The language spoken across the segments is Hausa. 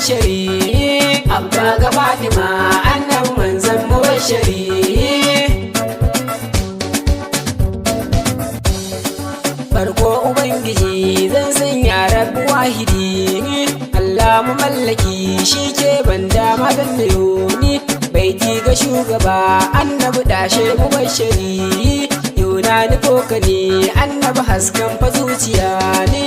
mubashiri, abba ga Fatima annabi manzon mubashiri. Farko ubangiji zan sanya rabu wahidi, Allah mu mallaki shi ke ban dama dan ni, baiti ga shugaba annabi dashe mubashiri. Yuna ni koka ne annabi hasken fa zuciya ne.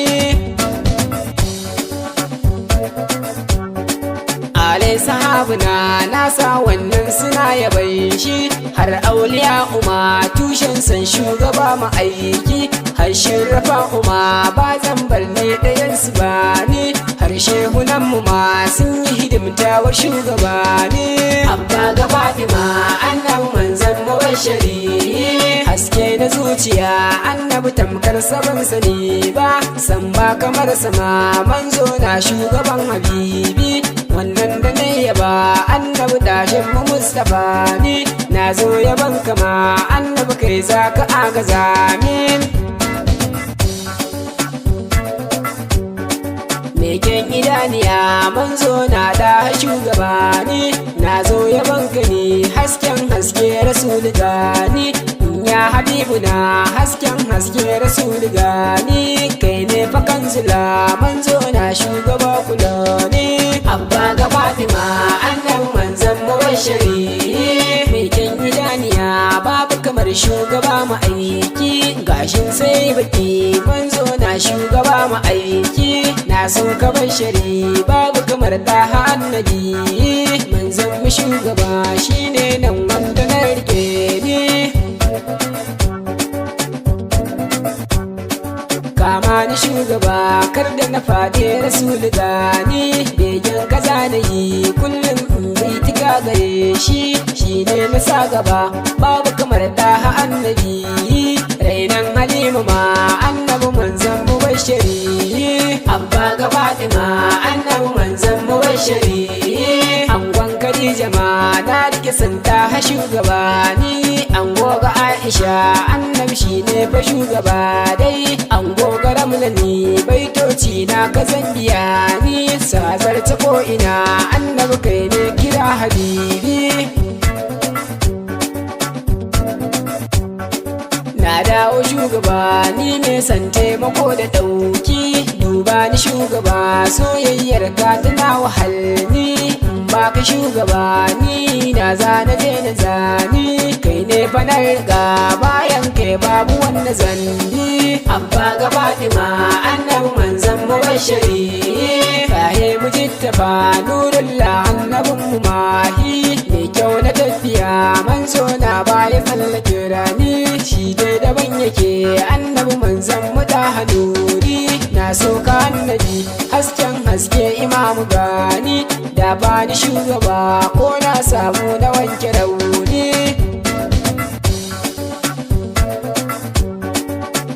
Alai sahabuna na sa wannan suna yaban shi, har auliya uma tushen san shugaba mu aiki, har shirrafa uma ba zambar ne ɗayansu ba ne, har shehunan mu ma sun yi hidimtawar shugaba ne. Abba ga Fatima annabi manzon mubashiri, haske na zuciya annabi tamkar saban sani ba, san ba kamar sama manzo na shugaban habibi. Wannan da na yaba annabi dashin mu Mustapha ne, na zo yaban kama annabi kai za ka agaza min. Meken idaniya manzo na da shugaba ne, na zo yaban ka ne hasken haske rasulu gani. Ya habibu na hasken haske rasulu gani, kai ne fa kanzila manzo na shugaba kula ne. Abba ga Fatima annabi manzon mubashiri, mai kyan idaniya babu kamar shugaba mu aiki, gashin sai baki manzo na shugaba mu aiki. Na so ka bashari babu kamar daha annabi, manzon mu shugaba shine nan wanda na rike ni. Kama ni shugaba kar da na faɗi rasulu gani, begen kaza na yi kullum in zai tika gare shi, shine na sa gaba babu kamar daha annabi. Rainan halima ma annabi manzon mubashiri, abba ga Fatima annabi manzon mubashiri. Angon Khadija ma na rike santa ha shugaba ni, ango ga Aisha annabi shine fa shugaba dai, ango ga Ramla ni baitoci na kazan biya ni, sazar ta ko ina annabi kai ne kira habibi. Na dawo shugaba ni ne san taimako da ɗauki, duba ni shugaba soyayyar ka tana wahalni, ba ka shugaba ni na zana je na zani, kai ne fa na riga bayan kai babu wanda zanni. Abba ga Fatima annabi manzon mubashiri, kahe mujittafa nurullah annabin mu mahi, mai kyau na tafiya manzo na baya tsallake rani, shi dai daban yake annabi manzon mu da hanuri. Na so ka annabi hasken haske imamu gani, da bani shugaba ko na samu na wanke rauni.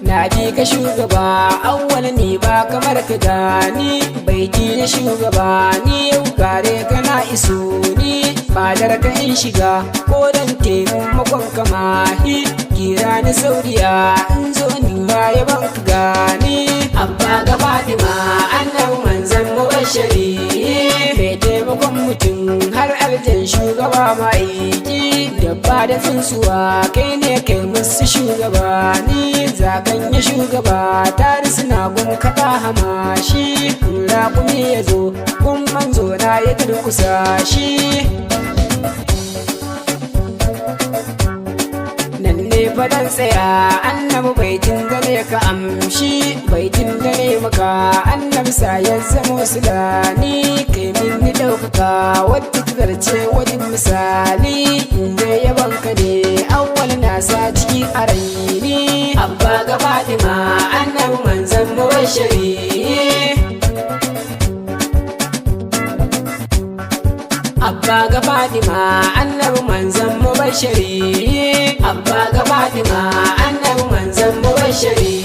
Na bi ka shugaba awwal ne ba kamar ka gani, baiti na shugaba ni yau gare kana iso ni, fadar ka in shiga ko dan taimakon kamahi, kira ni sauriya in zo ni baya ban ka gani. Abba ga Fatima annabi manzon mubashiri, mai taimakon mutum har aljan shugaba ma'aiki, dabba da tsuntsuwa kai ne kai musu shugaba ni, zakan ya shugaba tare suna gun kaɗa hamashi, kura kuma ya zo kun manzo na ya durkusa shi. Nan ne fadan tsaya annabi baitin gane ka amshi, baitin gane maka annabi sa ya zamo sulani, kai min ni ɗaukaka wadda ta zarce wajen misali, inda yaban ka ne awwal na sa ciki a raini. Abba ga Fatima annabi manzon mubashiri, abba ga Fatima annabi manzon mubashiri, abba ga Fatima annabi manzon mubashiri.